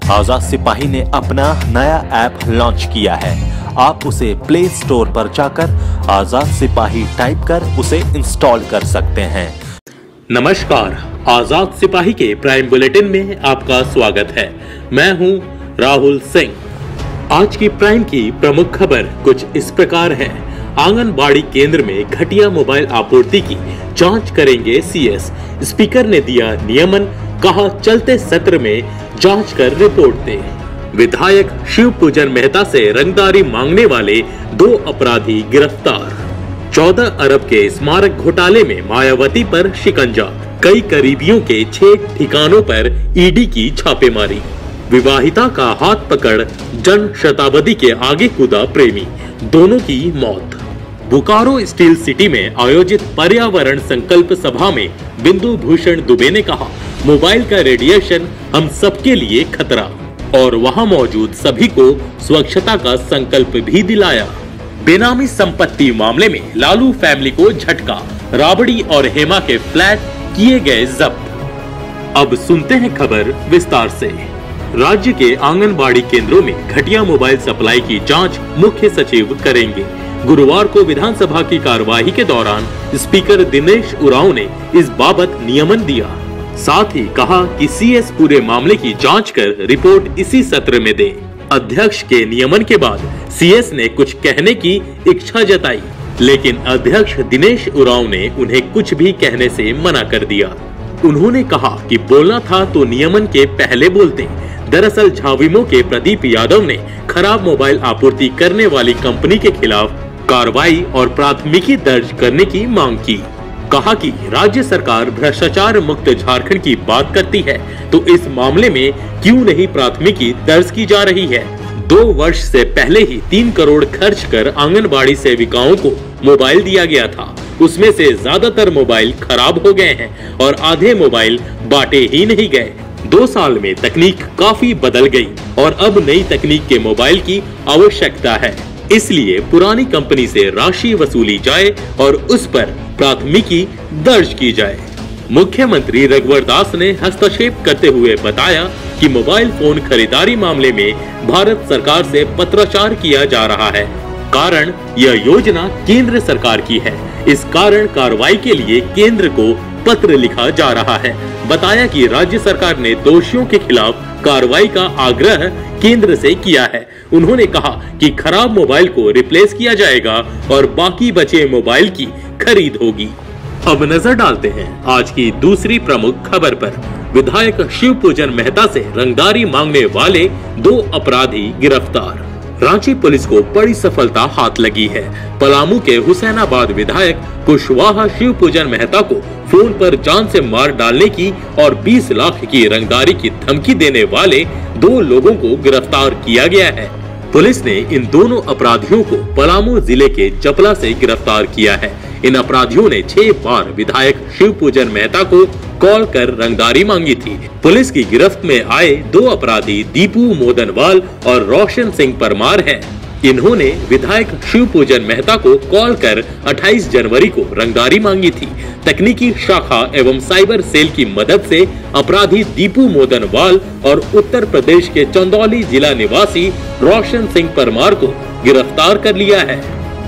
आजाद सिपाही ने अपना नया ऐप लॉन्च किया है। आप उसे प्ले स्टोर पर जाकर आजाद सिपाही टाइप कर उसे इंस्टॉल कर सकते हैं। नमस्कार, आजाद सिपाही के प्राइम बुलेटिन में आपका स्वागत है। मैं हूं राहुल सिंह। आज की प्राइम की प्रमुख खबर कुछ इस प्रकार है। आंगनबाड़ी केंद्र में घटिया मोबाइल आपूर्ति की जांच करेंगे सीएस। स्पीकर ने दिया नियमन, कहा चलते सत्र में जांच कर रिपोर्ट दे। विधायक शिवपूजन मेहता से रंगदारी मांगने वाले 2 अपराधी गिरफ्तार। 14 अरब के स्मारक घोटाले में मायावती पर शिकंजा। कई करीबियों के 6 ठिकानों पर ईडी की छापेमारी। विवाहिता का हाथ पकड़ जन शताब्दी के आगे कूदा प्रेमी, दोनों की मौत। बोकारो स्टील सिटी में आयोजित पर्यावरण संकल्प सभा में बिंदु भूषण दुबे ने कहा, मोबाइल का रेडिएशन हम सबके लिए खतरा, और वहां मौजूद सभी को स्वच्छता का संकल्प भी दिलाया। बेनामी संपत्ति मामले में लालू फैमिली को झटका, राबड़ी और हेमा के फ्लैट किए गए जब्त। अब सुनते हैं खबर विस्तार से। राज्य के आंगनबाड़ी केंद्रों में घटिया मोबाइल सप्लाई की जांच मुख्य सचिव करेंगे। गुरुवार को विधानसभा की कार्यवाही के दौरान स्पीकर दिनेश उरांव ने इस बाबत नियमन दिया। साथ ही कहा कि सीएस पूरे मामले की जांच कर रिपोर्ट इसी सत्र में दे। अध्यक्ष के नियमन के बाद सीएस ने कुछ कहने की इच्छा जताई, लेकिन अध्यक्ष दिनेश उरांव ने उन्हें कुछ भी कहने से मना कर दिया। उन्होंने कहा कि बोलना था तो नियमन के पहले बोलते। दरअसल झाविमो के प्रदीप यादव ने खराब मोबाइल आपूर्ति करने वाली कंपनी के खिलाफ कार्रवाई और प्राथमिकी दर्ज करने की मांग की। कहा कि राज्य सरकार भ्रष्टाचार मुक्त झारखंड की बात करती है तो इस मामले में क्यों नहीं प्राथमिकी दर्ज की जा रही है। 2 वर्ष से पहले ही 3 करोड़ खर्च कर आंगनबाड़ी सेविकाओं को मोबाइल दिया गया था। उसमें से ज्यादातर मोबाइल खराब हो गए हैं और आधे मोबाइल बांटे ही नहीं गए। 2 साल में तकनीक काफी बदल गई और अब नई तकनीक के मोबाइल की आवश्यकता है। इसलिए पुरानी कंपनी से राशि वसूली जाए और उस पर प्राथमिकी दर्ज की जाए। मुख्यमंत्री रघुवर दास ने हस्तक्षेप करते हुए बताया कि मोबाइल फोन खरीदारी मामले में भारत सरकार से पत्राचार किया जा रहा है। कारण यह योजना केंद्र सरकार की है। इस कारण कार्रवाई के लिए केंद्र को पत्र लिखा जा रहा है। बताया कि राज्य सरकार ने दोषियों के खिलाफ कार्रवाई का आग्रह केंद्र से किया है। उन्होंने कहा कि खराब मोबाइल को रिप्लेस किया जाएगा और बाकी बचे मोबाइल की खरीद होगी। अब नजर डालते हैं आज की दूसरी प्रमुख खबर पर। विधायक शिवपूजन मेहता से रंगदारी मांगने वाले 2 अपराधी गिरफ्तार। रांची पुलिस को बड़ी सफलता हाथ लगी है। पलामू के हुसैनाबाद विधायक कुशवाहा शिवपूजन मेहता को फोन पर जान से मार डालने की और 20 लाख की रंगदारी की धमकी देने वाले 2 लोगों को गिरफ्तार किया गया है। पुलिस ने इन दोनों अपराधियों को पलामू जिले के चपला से गिरफ्तार किया है। इन अपराधियों ने 6 बार विधायक शिवपूजन मेहता को कॉल कर रंगदारी मांगी थी। पुलिस की गिरफ्त में आए 2 अपराधी दीपू मोदनवाल और रोशन सिंह परमार हैं। इन्होंने विधायक शिवपूजन मेहता को कॉल कर 28 जनवरी को रंगदारी मांगी थी। तकनीकी शाखा एवं साइबर सेल की मदद से अपराधी दीपू मोदनवाल और उत्तर प्रदेश के चंदौली जिला निवासी रोशन सिंह परमार को गिरफ्तार कर लिया है।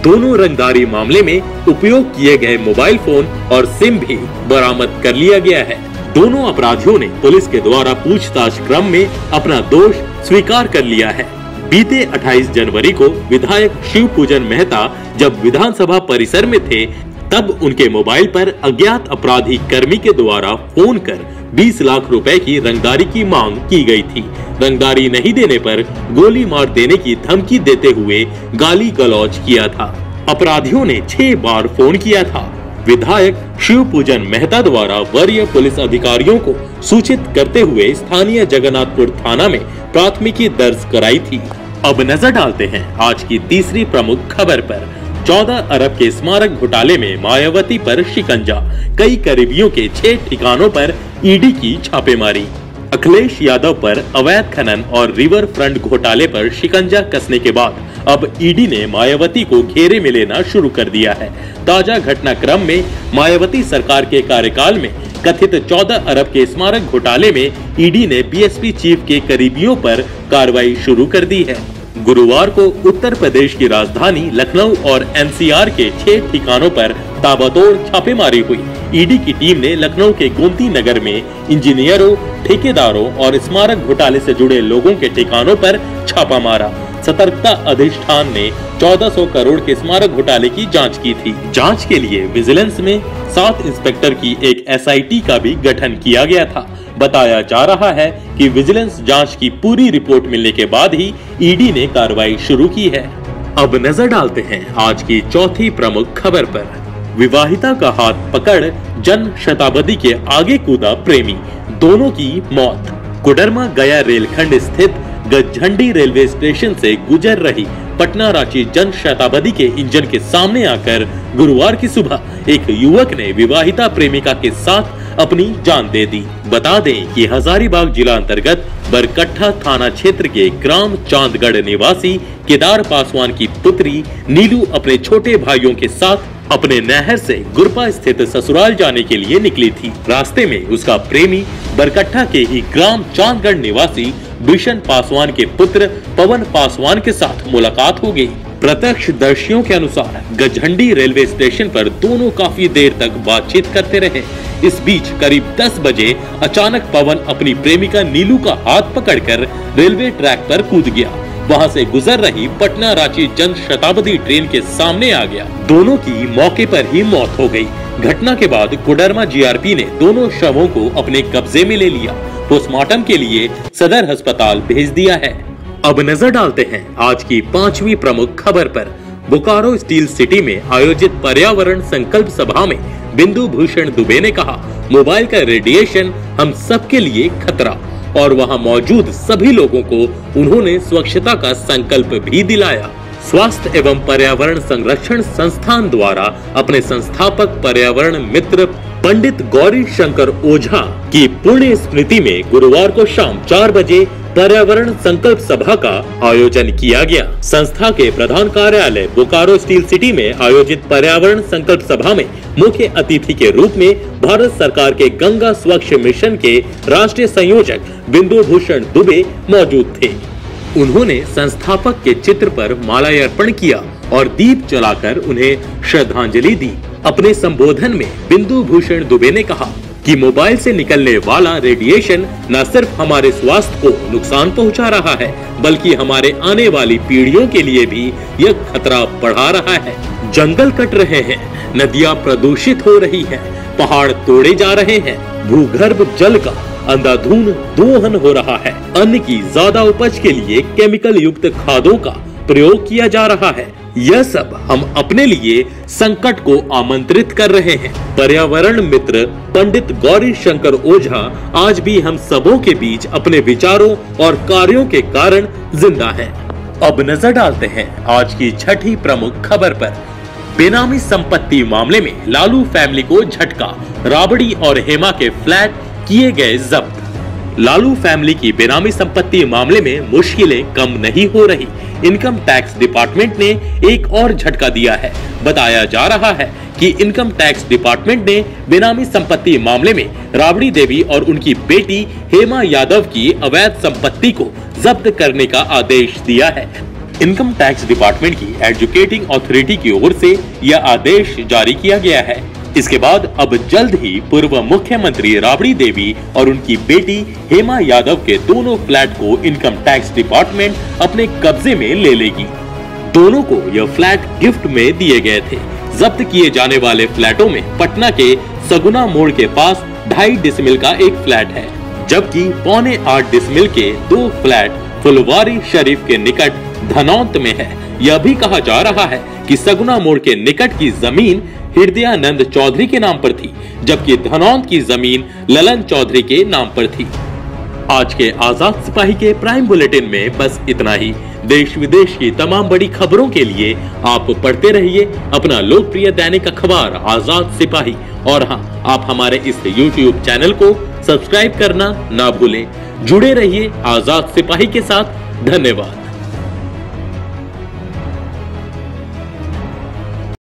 दोनों रंगदारी मामले में उपयोग किए गए मोबाइल फोन और सिम भी बरामद कर लिया गया है। दोनों अपराधियों ने पुलिस के द्वारा पूछताछ क्रम में अपना दोष स्वीकार कर लिया है। बीते 28 जनवरी को विधायक शिवपूजन मेहता जब विधानसभा परिसर में थे तब उनके मोबाइल पर अज्ञात अपराधी कर्मी के द्वारा फोन कर 20 लाख रुपए की रंगदारी की मांग की गई थी। रंगदारी नहीं देने पर गोली मार देने की धमकी देते हुए गाली गलौज किया था। अपराधियों ने 6 बार फोन किया था। विधायक शिवपूजन मेहता द्वारा वरीय पुलिस अधिकारियों को सूचित करते हुए स्थानीय जगन्नाथपुर थाना में प्राथमिकी दर्ज कराई थी। अब नजर डालते हैं आज की तीसरी प्रमुख खबर पर। 14 अरब के स्मारक घोटाले में मायावती पर शिकंजा। कई करीबियों के 6 ठिकानों पर ईडी की छापेमारी। अखिलेश यादव पर अवैध खनन और रिवर फ्रंट घोटाले पर शिकंजा कसने के बाद अब ईडी ने मायावती को घेरे में लेना शुरू कर दिया है। ताजा घटनाक्रम में मायावती सरकार के कार्यकाल में कथित 14 अरब के स्मारक घोटाले में ईडी ने बीएसपी चीफ के करीबियों पर कार्रवाई शुरू कर दी है। गुरुवार को उत्तर प्रदेश की राजधानी लखनऊ और एनसीआर के 6 ठिकानों पर ताबड़तोड़ छापेमारी हुई। ईडी की टीम ने लखनऊ के गोमती नगर में इंजीनियरों, ठेकेदारों और स्मारक घोटाले से जुड़े लोगों के ठिकानों पर छापा मारा। सतर्कता अधिष्ठान ने 1400 करोड़ के स्मारक घोटाले की जांच की थी। जांच के लिए विजिलेंस में 7 इंस्पेक्टर की एक एसआईटी का भी गठन किया गया था। बताया जा रहा है कि विजिलेंस जांच की पूरी रिपोर्ट मिलने के बाद ही ईडी ने कार्रवाई शुरू की है। अब नजर डालते हैं आज की चौथी प्रमुख खबर पर। विवाहिता का हाथ पकड़ जन शताब्दी के आगे कूदा प्रेमी, दोनों की मौत। कोडरमा गया रेलखंड स्थित गजझंडी रेलवे स्टेशन से गुजर रही पटना रांची जन शताब्दी के इंजन के सामने आकर गुरुवार की सुबह एक युवक ने विवाहिता प्रेमिका के साथ अपनी जान दे दी। बता दें कि हजारीबाग जिला अंतर्गत बरकट्ठा थाना क्षेत्र के ग्राम चांदगढ़ निवासी केदार पासवान की पुत्री नीलू अपने छोटे भाइयों के साथ अपने नहर से गुरपा स्थित ससुराल जाने के लिए निकली थी। रास्ते में उसका प्रेमी बरकट्ठा के ही ग्राम चांदगढ़ निवासी बिशन पासवान के पुत्र पवन पासवान के साथ मुलाकात हो गई। प्रत्यक्षदर्शियों के अनुसार गजझंडी रेलवे स्टेशन पर दोनों काफी देर तक बातचीत करते रहे। इस बीच करीब 10 बजे अचानक पवन अपनी प्रेमिका नीलू का हाथ पकड़कर रेलवे ट्रैक पर कूद गया। वहां से गुजर रही पटना रांची जन शताब्दी ट्रेन के सामने आ गया। दोनों की मौके पर ही मौत हो गई। घटना के बाद कोडरमा जीआरपी ने दोनों शवों को अपने कब्जे में ले लिया। पोस्टमार्टम के लिए सदर अस्पताल भेज दिया है। अब नजर डालते हैं आज की 5वीं प्रमुख खबर पर। बोकारो स्टील सिटी में आयोजित पर्यावरण संकल्प सभा में बिंदु भूषण दुबे ने कहा, मोबाइल का रेडिएशन हम सबके लिए खतरा, और वहां मौजूद सभी लोगों को उन्होंने स्वच्छता का संकल्प भी दिलाया। स्वास्थ्य एवं पर्यावरण संरक्षण संस्थान द्वारा अपने संस्थापक पर्यावरण मित्र पंडित गौरी शंकर ओझा की पुण्य स्मृति में गुरुवार को शाम 4 बजे पर्यावरण संकल्प सभा का आयोजन किया गया। संस्था के प्रधान कार्यालय बोकारो स्टील सिटी में आयोजित पर्यावरण संकल्प सभा में मुख्य अतिथि के रूप में भारत सरकार के गंगा स्वच्छ मिशन के राष्ट्रीय संयोजक बिंदु भूषण दुबे मौजूद थे। उन्होंने संस्थापक के चित्र पर माल्यार्पण किया और दीप जलाकर उन्हें श्रद्धांजलि दी। अपने संबोधन में बिंदु भूषण दुबे ने कहा कि मोबाइल से निकलने वाला रेडिएशन न सिर्फ हमारे स्वास्थ्य को नुकसान पहुंचा रहा है, बल्कि हमारे आने वाली पीढ़ियों के लिए भी यह खतरा बढ़ा रहा है। जंगल कट रहे हैं, नदियां प्रदूषित हो रही हैं, पहाड़ तोड़े जा रहे हैं, भूगर्भ जल का अंधाधुंध दोहन हो रहा है, अन्न की ज्यादा उपज के लिए केमिकल युक्त खादों का प्रयोग किया जा रहा है। यह सब हम अपने लिए संकट को आमंत्रित कर रहे हैं। पर्यावरण मित्र पंडित गौरी शंकर ओझा आज भी हम सबों के बीच अपने विचारों और कार्यों के कारण जिंदा है। अब नजर डालते हैं आज की 6ठी प्रमुख खबर पर। बेनामी संपत्ति मामले में लालू फैमिली को झटका, राबड़ी और हेमा के फ्लैट किए गए जब्त। लालू फैमिली की बेनामी संपत्ति मामले में मुश्किलें कम नहीं हो रही। इनकम टैक्स डिपार्टमेंट ने एक और झटका दिया है। बताया जा रहा है कि इनकम टैक्स डिपार्टमेंट ने बेनामी संपत्ति मामले में राबड़ी देवी और उनकी बेटी हेमा यादव की अवैध संपत्ति को जब्त करने का आदेश दिया है। इनकम टैक्स डिपार्टमेंट की एजुकेटिंग अथॉरिटी की ओर से यह आदेश जारी किया गया है। इसके बाद अब जल्द ही पूर्व मुख्यमंत्री राबड़ी देवी और उनकी बेटी हेमा यादव के दोनों फ्लैट को इनकम टैक्स डिपार्टमेंट अपने कब्जे में ले लेगी। दोनों को यह फ्लैट गिफ्ट में दिए गए थे। जब्त किए जाने वाले फ्लैटों में पटना के सगुना मोड़ के पास 2.5 डिसमिल का एक फ्लैट है, जबकि 7.25 डिसमिल के 2 फ्लैट फुलवारी शरीफ के निकट धनौत में है। यह भी कहा जा रहा है कि सगुना मोड़ के निकट की जमीन हृदयानंद चौधरी के नाम पर थी, जबकि धनौत की जमीन ललन चौधरी के नाम पर थी। आज के आजाद सिपाही के प्राइम बुलेटिन में बस इतना ही। देश विदेश की तमाम बड़ी खबरों के लिए आप पढ़ते रहिए अपना लोकप्रिय दैनिक अखबार आजाद सिपाही। और हाँ, आप हमारे इस YouTube चैनल को सब्सक्राइब करना ना भूलें। जुड़े रहिए आजाद सिपाही के साथ। धन्यवाद।